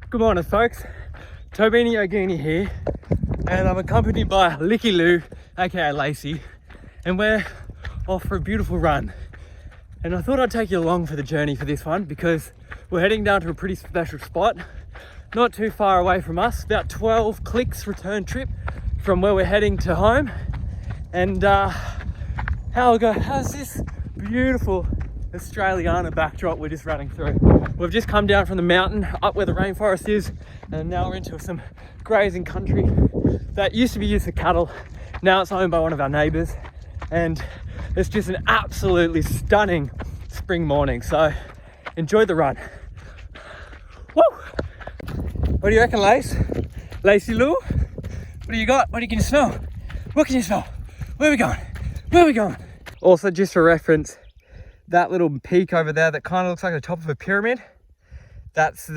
Good morning, folks. TOBINI YOGINI here, and I'm accompanied by Licky Lou, aka Lacey, and we're off for a beautiful run. And I thought I'd take you along for the journey for this one because we're heading down to a pretty special spot, not too far away from us, about 12 clicks return trip from where we're heading to home. And how's this beautiful Australiana backdrop we're just running through. We've just come down from the mountain up where the rainforest is, and now we're into some grazing country that used to be used for cattle. Now it's owned by one of our neighbours, and it's just an absolutely stunning spring morning. So enjoy the run. Woo! What do you reckon, Lace? Lacey Lou? What do you got? What can you smell? What can you smell? Where are we going? Where are we going? Also, just for reference, that little peak over there that kind of looks like the top of a pyramid, that's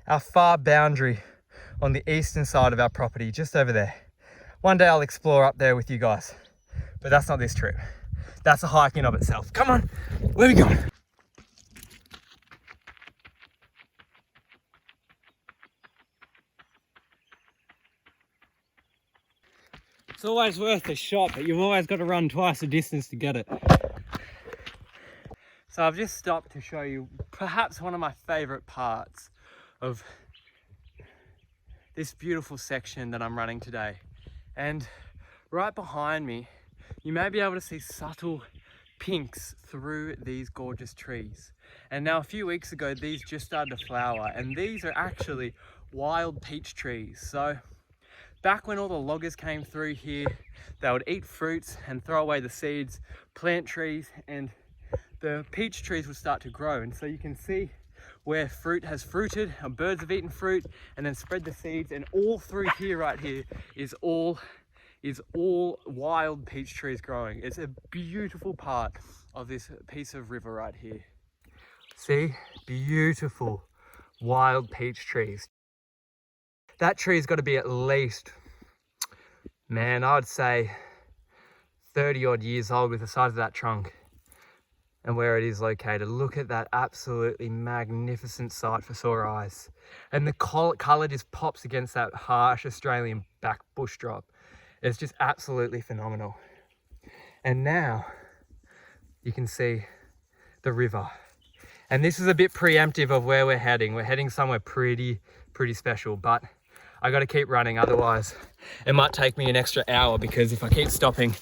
our far boundary on the eastern side of our property, just over there. One day I'll explore up there with you guys, but that's not this trip. That's a hike in of itself. Come on, where are we going? It's always worth a shot, but you've always got to run twice the distance to get it. So I've just stopped to show you perhaps one of my favorite parts of this beautiful section that I'm running today. And right behind me, you may be able to see subtle pinks through these gorgeous trees. And now a few weeks ago, these just started to flower, and these are actually wild peach trees. So back when all the loggers came through here, they would eat fruits and throw away the seeds, plant trees, and the peach trees will start to grow. And so you can see where fruit has fruited, and birds have eaten fruit and then spread the seeds, and all through here right here is all wild peach trees growing. It's a beautiful part of this piece of river right here. See, beautiful wild peach trees. That tree's got to be at least, man, I'd say 30 odd years old with the size of that trunk and where it is located. Look at that absolutely magnificent sight for sore eyes. And the colour just pops against that harsh Australian back bush drop. It's just absolutely phenomenal. And now you can see the river. And this is a bit preemptive of where we're heading. We're heading somewhere pretty special, but I got to keep running, otherwise it might take me an extra hour, because if I keep stopping,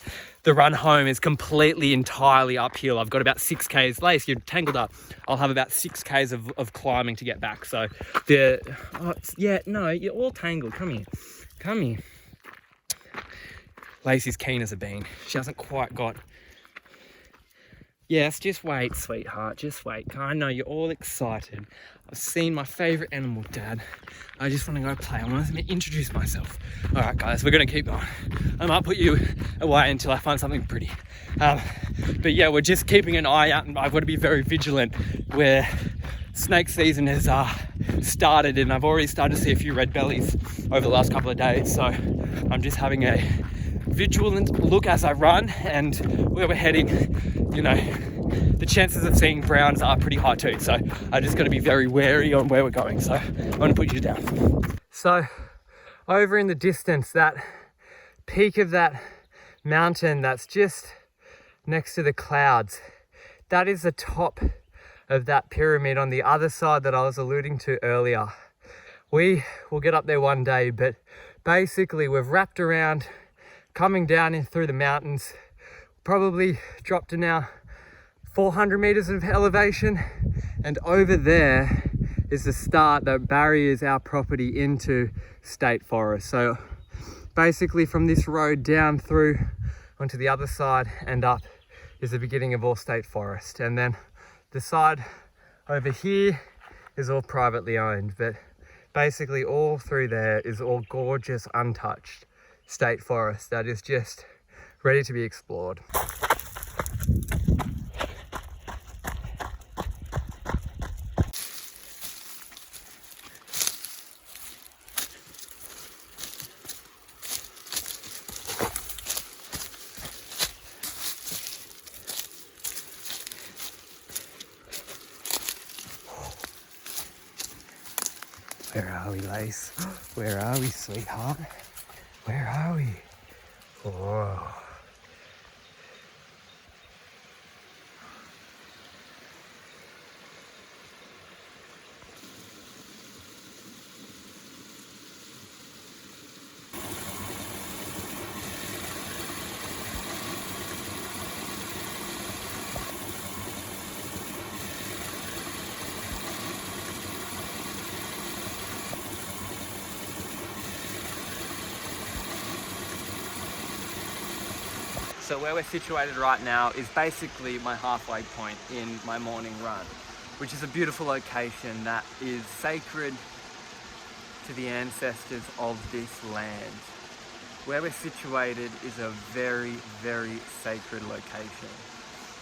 the run home is entirely uphill. I've got about 6 Ks. Lace, you're tangled up. I'll have about 6 Ks of climbing to get back. So you're all tangled. Come here. Lacey's keen as a bean. She hasn't quite got. Yes, just wait, sweetheart, just wait. I know you're all excited. I've seen my favourite animal, Dad. I just want to go play. I want to introduce myself. All right, guys, we're going to keep going. I might put you away until I find something pretty. But yeah, we're just keeping an eye out, and I've got to be very vigilant where snake season has started, and I've already started to see a few red bellies over the last couple of days. So I'm just having a vigilant look as I run, and where we're heading, you know, the chances of seeing browns are pretty high too. So I just got to be very wary on where we're going. So I'm going to put you down. So over in the distance, that peak of that mountain that's just next to the clouds, that is the top of that pyramid on the other side that I was alluding to earlier. We will get up there one day, but basically we've wrapped around, coming down in through the mountains, probably dropped to now 400 meters of elevation, and over there is the start that barriers our property into state forest. So basically from this road down through onto the other side and up is the beginning of all state forest, and then the side over here is all privately owned, but basically all through there is all gorgeous untouched state forest that is just ready to be explored. Where are we, Lace? Where are we, sweetheart? Where are we? Whoa. So where we're situated right now is basically my halfway point in my morning run, which is a beautiful location that is sacred to the ancestors of this land. Where we're situated is a very, very sacred location.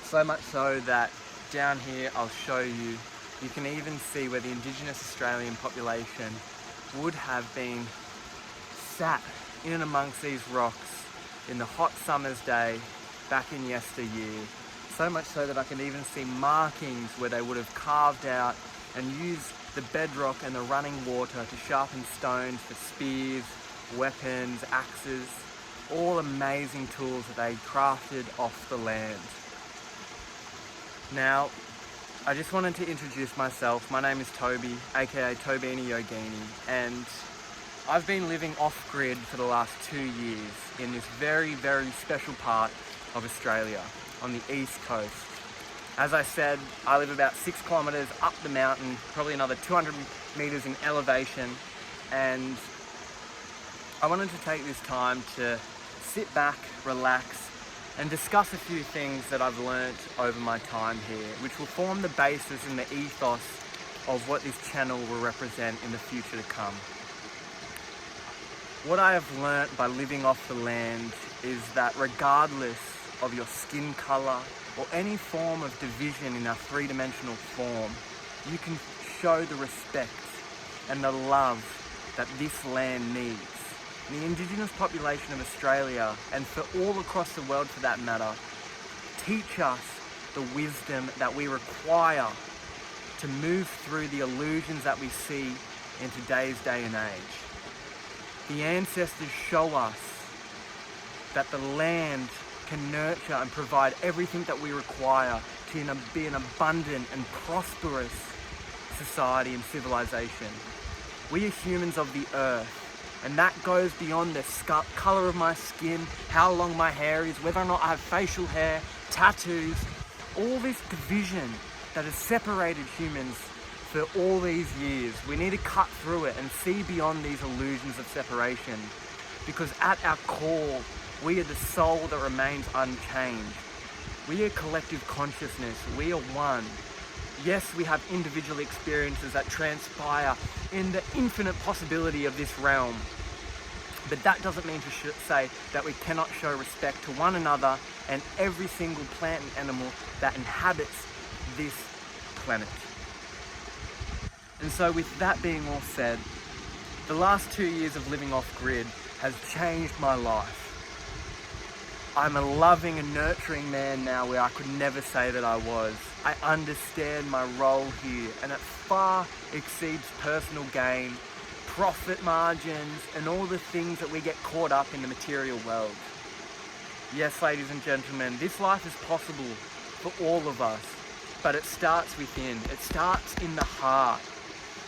So much so that down here, I'll show you, you can even see where the Indigenous Australian population would have been sat in and amongst these rocks in the hot summer's day back in yesteryear. So much so that I can even see markings where they would have carved out and used the bedrock and the running water to sharpen stones for spears, weapons, axes, all amazing tools that they crafted off the land. Now, I just wanted to introduce myself. My name is Toby, aka TOBINI YOGINI, and I've been living off-grid for the last 2 years in this very, very special part of Australia, on the east coast. As I said, I live about 6 kilometres up the mountain, probably another 200 metres in elevation, and I wanted to take this time to sit back, relax, and discuss a few things that I've learnt over my time here, which will form the basis and the ethos of what this channel will represent in the future to come. What I have learnt by living off the land is that regardless of your skin colour or any form of division in our three-dimensional form, you can show the respect and the love that this land needs. The Indigenous population of Australia, and for all across the world for that matter, teach us the wisdom that we require to move through the illusions that we see in today's day and age. The ancestors show us that the land can nurture and provide everything that we require to be an abundant and prosperous society and civilization. We are humans of the earth, and that goes beyond the colour of my skin, how long my hair is, whether or not I have facial hair, tattoos, all this division that has separated humans for all these years. We need to cut through it and see beyond these illusions of separation, because at our core, we are the soul that remains unchanged. We are collective consciousness. We are one. Yes, we have individual experiences that transpire in the infinite possibility of this realm, but that doesn't mean to say that we cannot show respect to one another and every single plant and animal that inhabits this planet. And so with that being all said, the last 2 years of living off-grid has changed my life. I'm a loving and nurturing man now where I could never say that I was. I understand my role here, and it far exceeds personal gain, profit margins, and all the things that we get caught up in the material world. Yes, ladies and gentlemen, this life is possible for all of us, but it starts within. It starts in the heart.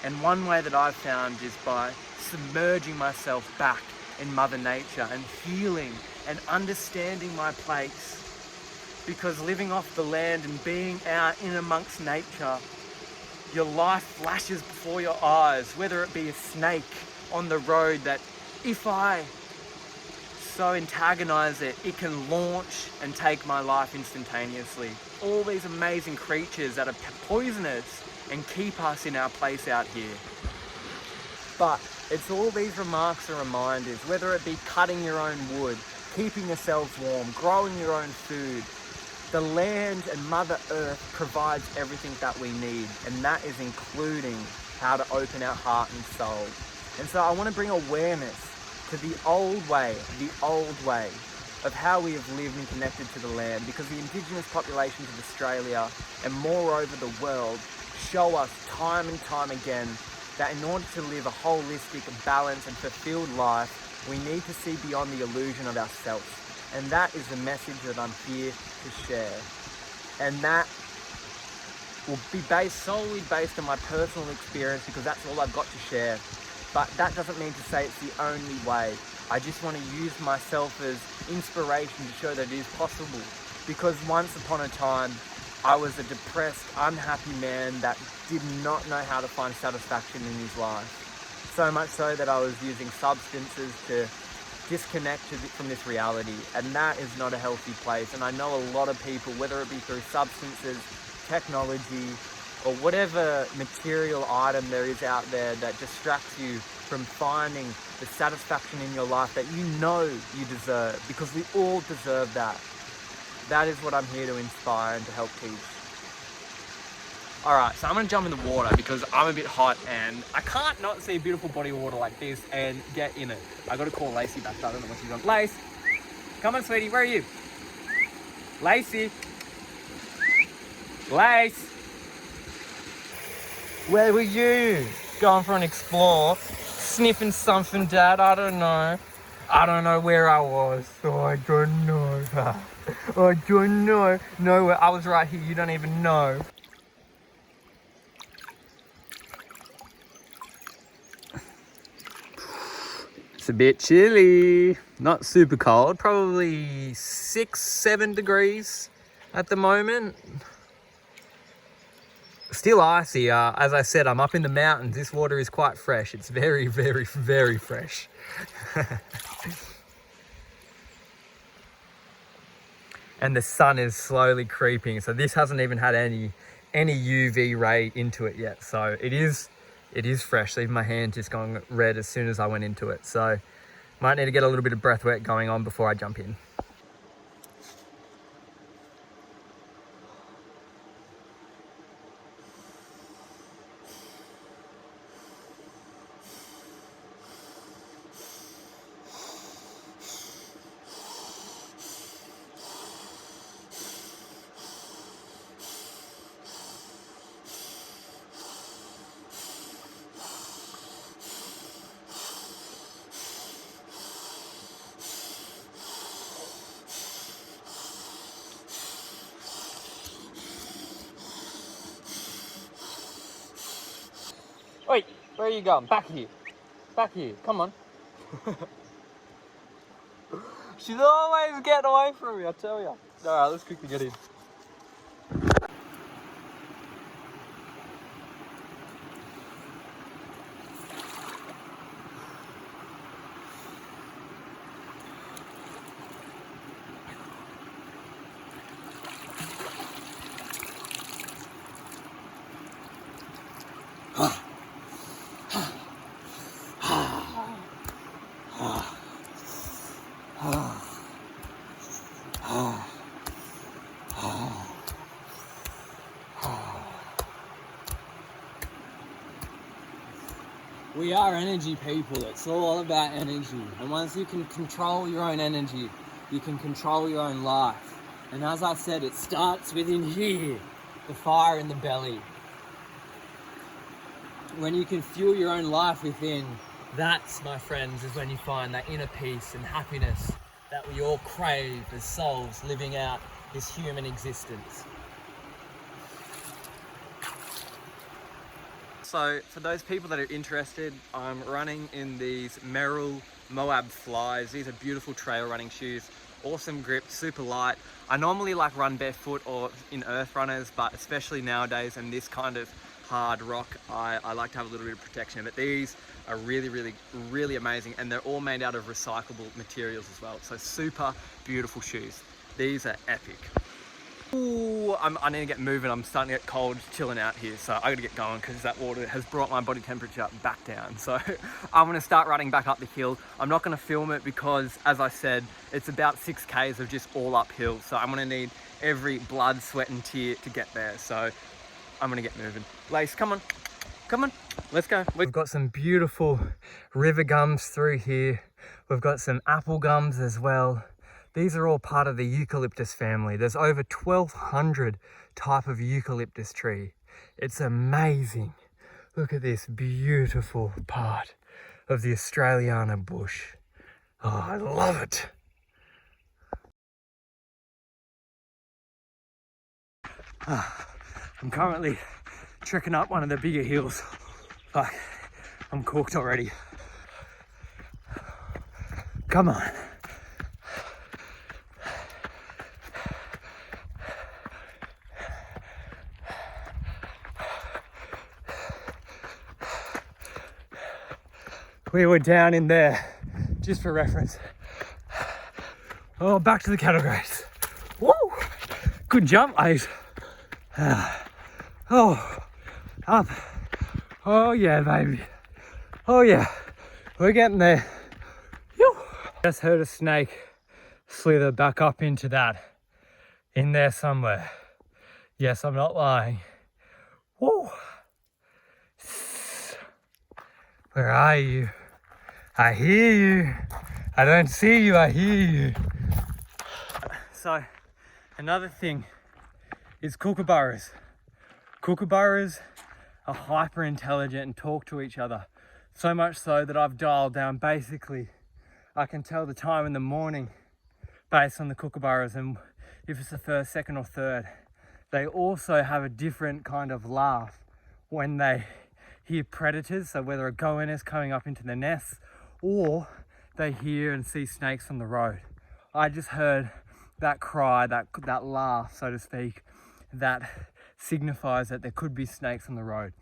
And one way that I've found is by submerging myself back in Mother Nature and healing and understanding my place. Because living off the land and being out in amongst nature, your life flashes before your eyes, whether it be a snake on the road that if I so antagonize it, it can launch and take my life instantaneously. All these amazing creatures that are poisonous and keep us in our place out here. But it's all these remarks and reminders, whether it be cutting your own wood, keeping yourselves warm, growing your own food. The land and Mother Earth provides everything that we need, and that is including how to open our heart and soul. And so I want to bring awareness to the old way of how we have lived and connected to the land, because the Indigenous populations of Australia and moreover the world show us time and time again that in order to live a holistic, balanced and fulfilled life, we need to see beyond the illusion of ourselves. And that is the message that I'm here to share. And that will be solely based on my personal experience, because that's all I've got to share. But that doesn't mean to say it's the only way. I just want to use myself as inspiration to show that it is possible. Because once upon a time, I was a depressed, unhappy man that did not know how to find satisfaction in his life. So much so that I was using substances to disconnect from this reality, and that is not a healthy place. And I know a lot of people, whether it be through substances, technology, or whatever material item there is out there that distracts you from finding the satisfaction in your life that you know you deserve, because we all deserve that. That is what I'm here to inspire and to help teach. Alright, so I'm going to jump in the water because I'm a bit hot and I can't not see a beautiful body of water like this and get in it. I got to call Lacey back. I don't know what she's on. Lace, come on, sweetie. Where are you? Lacey. Lace. Where were you? Going for an explore. Sniffing something, Dad. I don't know. I don't know where I was. Oh, I don't know. I don't know. Nowhere. I was right here. You don't even know. It's a bit chilly. Not super cold. Probably 6-7 degrees at the moment. Still icy. As I said, I'm up in the mountains. This water is quite fresh. It's very, very, very fresh. And the sun is slowly creeping. So this hasn't even had any UV ray into it yet. So it is fresh. Even my hand just gone red as soon as I went into it. So might need to get a little bit of breath work going on before I jump in. Wait, where are you going? Back here. Back here. Come on. She's always getting away from me, I tell you. Alright, let's quickly get in. We are energy people. It's all about energy. And once you can control your own energy, you can control your own life. And as I said, it starts within here, the fire in the belly. When you can fuel your own life within, that's, my friends, is when you find that inner peace and happiness that we all crave as souls living out this human existence. So for those people that are interested, I'm running in these Merrell Moab Flies. These are beautiful trail running shoes, awesome grip, super light. I normally like run barefoot or in earth runners, but especially nowadays in this kind of hard rock, I like to have a little bit of protection. But these are really, really, really amazing, and they're all made out of recyclable materials as well. So super beautiful shoes. These are epic. Ooh, I need to get moving. I'm starting to get cold chilling out here, so I gotta get going because that water has brought my body temperature back down. So I'm gonna start running back up the hill. I'm not gonna film it because, as I said, it's about 6 Ks of just all uphill. So I'm gonna need every blood, sweat and tear to get there. So I'm gonna get moving. Lace, come on, come on, let's go. We've got some beautiful river gums through here. We've got some apple gums as well. These are all part of the eucalyptus family. There's over 1,200 type of eucalyptus tree. It's amazing. Look at this beautiful part of the Australiana bush. Oh, I love it. I'm currently trekking up one of the bigger hills. Fuck, I'm cooked already. Come on. We were down in there, just for reference. Oh, back to the cattle graze. Woo! Good jump, mate. Oh, up. Oh yeah, baby. Oh yeah, we're getting there. Phew. Just heard a snake slither back up into that, in there somewhere. Yes, I'm not lying. Woo! Where are you? I hear you. I don't see you, I hear you. So, another thing is kookaburras. Kookaburras are hyper intelligent and talk to each other. So much so that I've dialed down, basically, I can tell the time in the morning based on the kookaburras, and if it's the first, second or third. They also have a different kind of laugh when they hear predators, so whether a goanna is coming up into the nest or they hear and see snakes on the road. I just heard that cry, that laugh, so to speak, that signifies that there could be snakes on the road.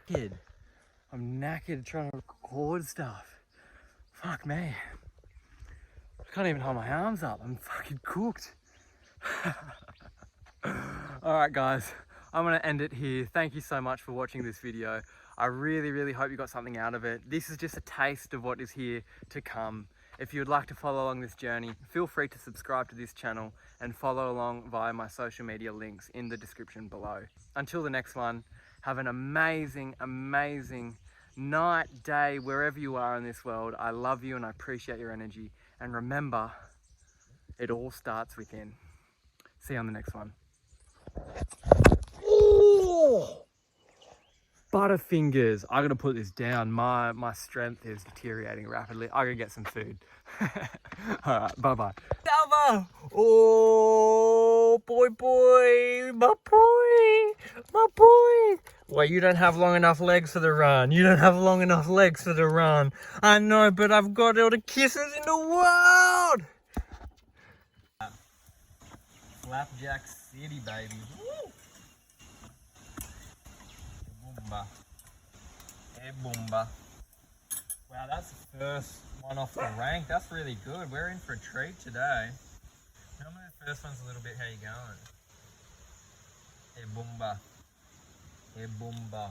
Kid, I'm knackered trying to record stuff. Fuck me. I can't even hold my arms up. I'm fucking cooked. Alright guys, I'm going to end it here. Thank you so much for watching this video. I really hope you got something out of it. This is just a taste of what is here to come. If you would like to follow along this journey, feel free to subscribe to this channel and follow along via my social media links in the description below. Until the next one, have an amazing night, day, wherever you are in this world. I love you and I appreciate your energy. And remember, it all starts within. See you on the next one. Oh! Butterfingers. I gotta put this down. My strength is deteriorating rapidly. I gotta get some food. Alright, bye-bye. Salva! Oh, boy, my boy. Well, you don't have long enough legs for the run. You don't have long enough legs for the run. I know, but I've got all the kisses in the world. Flapjack City, baby. Woo! Boomba. Hey, boomba. Wow, that's the first one off the rank. That's really good. We're in for a treat today. Normally the first one's a little bit, how you going? Hey, boomba. Hey, boomba.